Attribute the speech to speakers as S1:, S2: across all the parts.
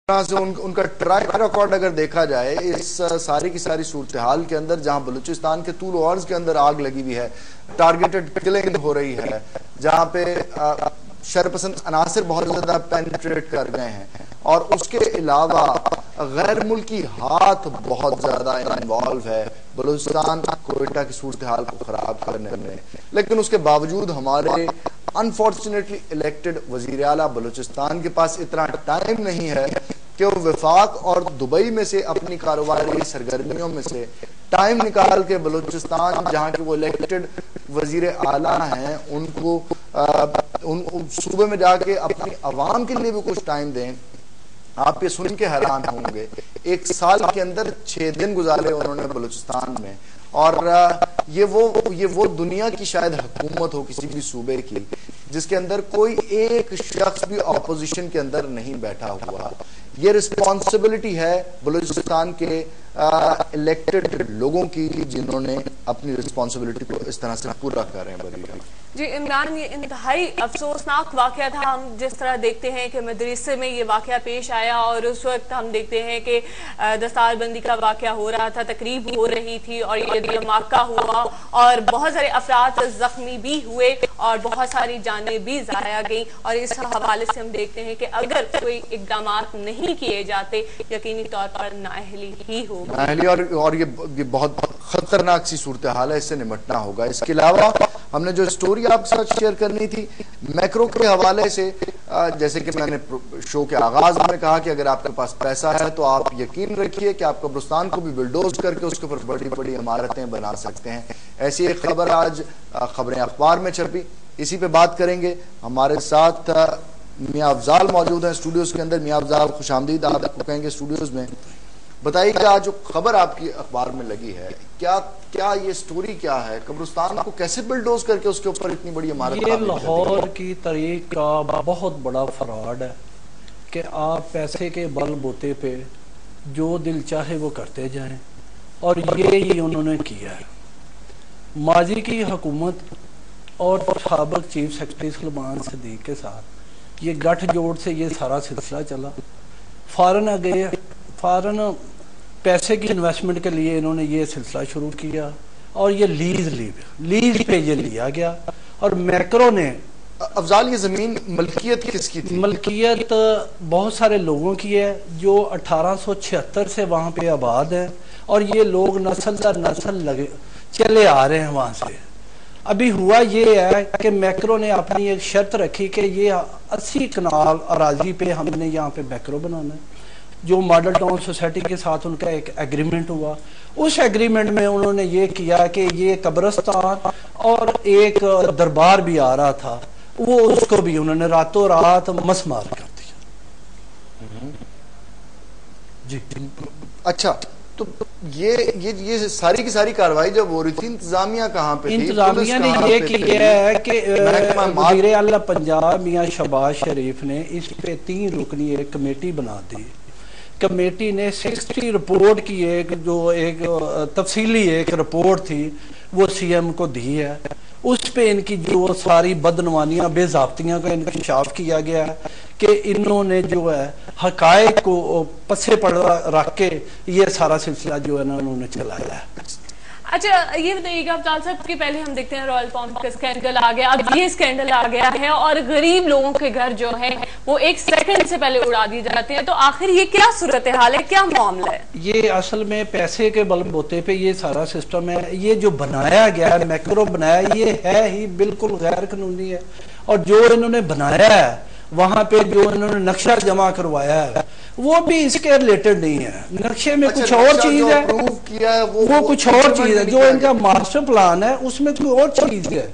S1: سے ان کا track record اگر دیکھا جائے اس ساری کی ساری صورتحال کے اندر، جہاں بلوچستان کے طول و عرض کے اندر آگ لگی ہوئی ہے، ٹارگیٹڈ کلنگ ہو رہی ہے، جہاں پہ شرپسند عناصر بہت زیادہ پینٹریٹ کر گئے ہیں، اور اس کے علاوہ غیر ملکی ہاتھ بہت زیادہ انوالو ہے بلوچستان کوئٹہ کی صورتحال کو خراب کرنے میں، لیکن اس کے باوجود ہمارے انفارچونیٹلی الیکٹڈ وزیر اعلیٰ بلوچستان کے پاس اتنا ٹائم نہیں ہے کہ وہ وفاق اور دبئی میں سے اپنی کاروباری سرگرمیوں میں سے ٹائم نکال کے بلوچستان جہاں کے وہ الیکٹڈ وزیر اعلیٰ ہیں ان کو صوبے میں جا کے اپنی عوام کے لیے بھی کچھ ٹائم دیں۔ آپ یہ سن کے حیران ہوں گے، 1 سال کے اندر 6 دن گزارے انہوں نے بلوچستان میں، اور یہ وہ دنیا کی شاید حکومت ہو کسی بھی صوبے کی جس کے اندر کوئی ایک شخص بھی اپوزیشن کے اندر نہیں بیٹھا ہوا۔ یہ رسپانسبلٹی ہے بلوچستان کے الیکٹڈ لوگوں کی جنہوں نے اپنی رسپانسبلٹی کو اس طرح سے پورا کر رہے ہیں۔ بریرہ
S2: جی عمران، یہ انتہائی افسوسناک واقعہ تھا۔ ہم جس طرح دیکھتے ہیں کہ مدرسے میں یہ واقعہ پیش آیا، اور اس وقت ہم دیکھتے ہیں کہ دستار بندی کا واقعہ ہو رہا تھا، تقریب ہو رہی تھی، اور یہ دھماکہ ہوا اور بہت سارے افراد زخمی بھی ہوئے اور بہت ساری جانیں بھی ضائع گئیں، اور اس حوالے سے ہم دیکھتے ہیں کہ اگر کوئی اقدامات نہیں کیے جاتے یقینی طور پر نااہلی ہی ہوگی، نااہلی،
S1: اور یہ بہت خطرناک سی صورتحال ہے، اس سے نمٹنا ہوگا۔ اس کے علاوہ ہم نے جو اسٹوری آپ کے ساتھ شیئر کرنی تھی میکرو کے حوالے سے، جیسے کہ میں نے شو کے آغاز میں کہا کہ اگر آپ کے پاس پیسہ ہے تو آپ یقین رکھیے کہ آپ قبرستان کو بھی بلڈوز کر کے اس کے اوپر بڑی بڑی عمارتیں بنا سکتے ہیں۔ ایسی ایک خبر آج خبریں اخبار میں چھپی، اسی پہ بات کریں گے۔ ہمارے ساتھ میاں افضال موجود ہیں اسٹوڈیوز کے اندر۔ میاں افضال خوش آمدید، آپ کو کہیں گے اسٹوڈیوز میں۔ بتائیے کہ آج جو خبر آپ کی اخبار میں لگی ہے، کیا یہ سٹوری کیا ہے؟ قبرستان کو کیسے بلڈوز کر کے اس کے اوپر اتنی بڑی عمارت؟
S3: یہ لاہور کی تاریخ کا بہت بڑا فراڈ ہے کہ آپ پیسے کے بل بوتے پہ جو دل چاہے وہ کرتے جائیں، اور یہ انہوں نے کیا ہے۔ ماضی کی حکومت اور سابق چیف سیکرٹری سلمان صدیق کے ساتھ یہ گٹھ جوڑ سے یہ سارا سلسلہ چلا۔ فارن پیسے کی انویسٹمنٹ کے لیے انہوں نے یہ سلسلہ شروع کیا، اور یہ لیز پہ یہ لیا گیا، اور میکرو نے
S1: افضال یہ زمین ملکیت کس کی تھی؟
S3: ملکیت بہت سارے لوگوں کی ہے جو 1876 سے وہاں پہ آباد ہیں، اور یہ لوگ نسل در نسل چلے آ رہے ہیں وہاں سے۔ ابھی ہوا یہ ہے کہ میکرو نے اپنی ایک شرط رکھی کہ یہ 80 کنال اراضی پہ ہم نے یہاں پہ میکرو بنانا ہے، جو ماڈل ٹاؤن سوسائٹی کے ساتھ ان کا ایک ایگریمنٹ ہوا۔ اس ایگریمنٹ میں انہوں نے یہ کیا کہ یہ قبرستان اور ایک دربار بھی آ رہا تھا، وہ اس کو بھی انہوں نے راتوں رات مسمار کر دیا۔
S1: جی اچھا، تو یہ ساری کی ساری کاروائی جب ہو رہی تھی، انتظامیہ کہاں پہ تھی؟
S3: انتظامیہ نے یہ کیا ہے کہ وزیر اعلیٰ پنجاب میاں شہباز شریف نے اس پہ 3 رکنی ایک کمیٹی بنا دی۔ کمیٹی نے 60 رپورٹ کی ایک تفصیلی ایک رپورٹ تھی، وہ سی ایم کو دی ہے۔ اس پہ ان کی جو ساری بدعنوانیاں بے ضابطیاں کا انکشاف کیا گیا ہے کہ انہوں نے جو ہے حقائق کو پسے پڑ رکھ کے یہ سارا سلسلہ جو ہے نا انہوں نے چلایا ہے۔
S2: اچھا یہ بتائیے گا افضال صاحب کہ پہلے ہم دیکھتے ہیں رائل پامپ کا اسکینڈل آ گیا، اب یہ اسکینڈل آ گیا ہے، اور غریب لوگوں کے گھر جو ہے وہ 1 سیکنڈ سے پہلے اڑا دی جاتے ہیں، تو آخر یہ کیا صورتحال ہے، کیا معاملہ ہے؟
S3: یہ اصل میں پیسے کے بل بوتے پہ یہ سارا سسٹم ہے۔ یہ جو بنایا گیا ہے، میکرو بنایا، یہ ہے ہی بالکل غیر قانونی ہے، اور جو انہوں نے بنایا ہے وہاں پہ جو انہوں نے نقشہ جمع کروایا ہے وہ بھی اس کے ریلیٹڈ نہیں ہے۔ نقشے میں کچھ اور چیز ہے، وہ کچھ اور چیز ہے، جو ان کا ماسٹر پلان ہے اس میں کوئی اور چیز ہے،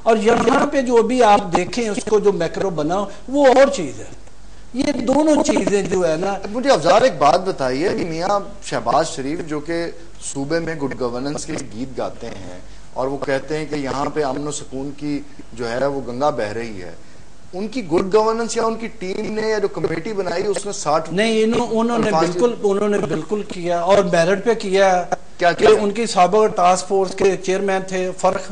S3: اور یہاں پہ جو بھی آپ دیکھیں اس کو جو میکرو بنا وہ اور چیز ہے۔ یہ دونوں چیزیں جو ہے نا۔
S1: مجھے افضال ایک بات بتائیے کہ میاں شہباز شریف جو کہ صوبے میں گڈ گورننس کے گیت گاتے ہیں، اور وہ کہتے ہیں کہ یہاں پہ امن و سکون کی جو ہے وہ گنگا بہہ رہی ہے، ان کی گڈ گورننس یا ان کی ٹیم نے یا جو کمیٹی بنائی اس نے 60
S3: نہیں، انہوں نے بالکل کیا، اور میرٹ پہ کیا کہ ان کی سابق ٹاسک فورس کے چیئرمین تھے فرخ،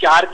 S4: 4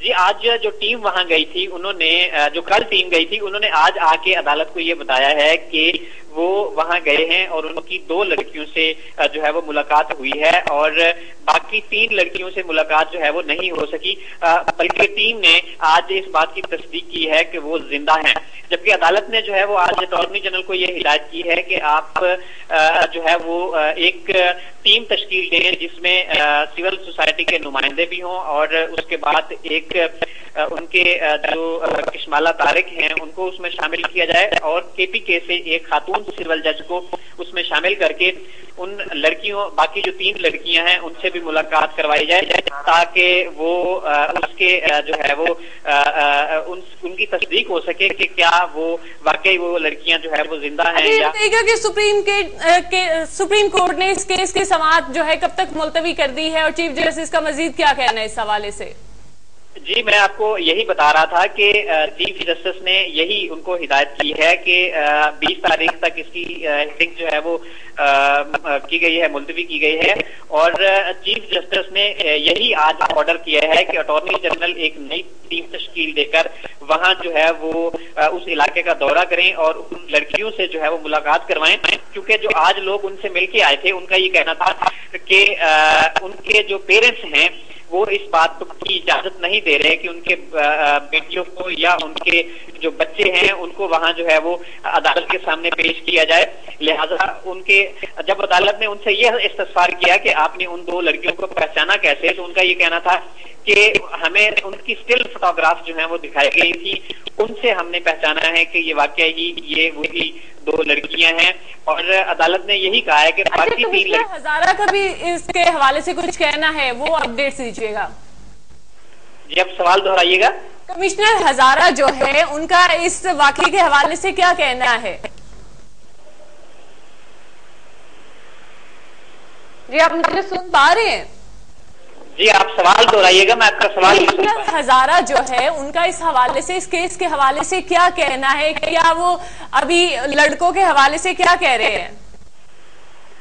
S4: جی آج جو ٹیم وہاں گئی تھی انہوں نے جو کل ٹیم گئی تھی انہوں نے آج آ کے عدالت کو یہ بتایا ہے کہ وہ وہاں گئے ہیں اور ان کی 2 لڑکیوں سے جو ہے وہ ملاقات ہوئی ہے اور باقی 3 لڑکیوں سے ملاقات جو ہے وہ نہیں ہو سکی، بلکہ ٹیم نے آج اس بات کی تصدیق کی ہے کہ وہ زندہ ہیں، جبکہ عدالت نے جو ہے وہ آج اٹارنی جنرل کو یہ ہدایت کی ہے کہ آپ جو ہے وہ ایک ٹیم تشکیل دیں جس میں سول سوسائٹی کے نمائندے بھی ہوں اور اس کے بعد ایک ان کے جو کشمالہ طارق ہیں ان کو اس میں شامل کیا جائے اور کے پی کے سے ایک خاتون سول جج کو اس میں شامل کر کے ان لڑکیوں باقی جو 3 لڑکیاں ہیں ان سے بھی ملاقات کروائی جائے تاکہ وہ اس کے جو ہے وہ ان کی تصدیق ہو سکے کہ کیا وہ واقعی وہ لڑکیاں جو ہے وہ زندہ ہیں یا
S2: کہ سپریم کورٹ نے اس کیس کی سماعت جو ہے کب تک ملتوی کر دی ہے اور چیف جسٹس کا مزید کیا کہنا ہے اس حوالے سے؟
S4: جی میں آپ کو یہی بتا رہا تھا کہ چیف جسٹس نے یہی ان کو ہدایت کی ہے کہ 20 تاریخ تک اس کی ہیئرنگ جو ہے وہ کی گئی ہے، ملتوی کی گئی ہے اور چیف جسٹس نے یہی آج آرڈر کیا ہے کہ اٹارنی جنرل ایک نئی ٹیم تشکیل دے کر وہاں جو ہے وہ اس علاقے کا دورہ کریں اور ان لڑکیوں سے جو ہے وہ ملاقات کروائیں، کیونکہ جو آج لوگ ان سے مل کے آئے تھے ان کا یہ کہنا تھا کہ ان کے جو پیرنٹس ہیں وہ اس بات کی اجازت نہیں دے رہے کہ ان کے بیٹیوں کو یا ان کے جو بچے ہیں ان کو وہاں جو ہے وہ عدالت کے سامنے پیش کیا جائے، لہذا ان کے جب عدالت نے ان سے یہ استفسار کیا کہ آپ نے ان 2 لڑکیوں کو پہچانا کیسے، تو ان کا یہ کہنا تھا کہ ہمیں ان کی اسٹل فوٹوگراف جو ہیں وہ دکھائی گئی تھی، ان سے ہم نے پہچانا ہے کہ یہ واقعی ہی یہ وہی 2 لڑکیاں ہیں اور عدالت نے یہی کہا ہے کہ باقی 3 لڑکیاں
S2: ہزارہ کا بھی اس کے حوالے سے کچھ کہنا ہے، وہ اپڈیٹ دیجیے گا۔
S4: جی اب سوال دہرائیے گا۔
S2: کمشنر ہزارہ جو ہے ان کا اس واقعے کے حوالے سے کیا کہنا ہے؟ جی آپ مجھے سن پا رہے ہیں؟
S4: جی آپ سوال دہرائیے گا، میں آپ کا سوال
S2: ہزارہ جو ہے ان کا اس حوالے سے اس کیس کے حوالے سے کیا کہنا ہے، کیا وہ ابھی لڑکوں کے حوالے سے کیا کہہ رہے ہیں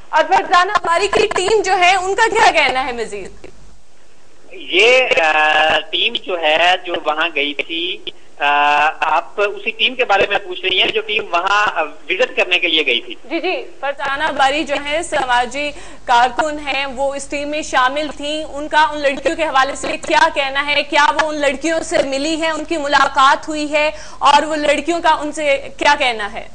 S2: اور فرزانہ باری کی ٹیم جو ہے ان کا کیا کہنا ہے مزید؟
S4: یہ ٹیم جو ہے جو وہاں گئی تھی، آپ اسی ٹیم کے بارے میں پوچھ رہی ہیں جو ٹیم وہاں وزٹ کرنے کے لیے گئی تھی؟
S2: جی فرزانہ باری جو ہے سماجی کارکن ہیں، وہ اس ٹیم میں شامل تھیں، ان کا ان لڑکیوں کے حوالے سے کیا کہنا ہے؟ کیا وہ ان لڑکیوں سے ملی ہے، ان کی ملاقات ہوئی ہے اور وہ لڑکیوں کا ان سے کیا کہنا ہے؟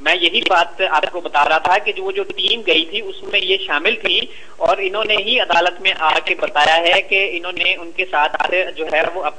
S4: میں یہی بات آپ کو بتا رہا تھا کہ وہ جو ٹیم گئی تھی اس میں یہ شامل تھی اور انہوں نے ہی عدالت میں آ کے بتایا ہے کہ انہوں نے ان کے ساتھ جو ہے وہ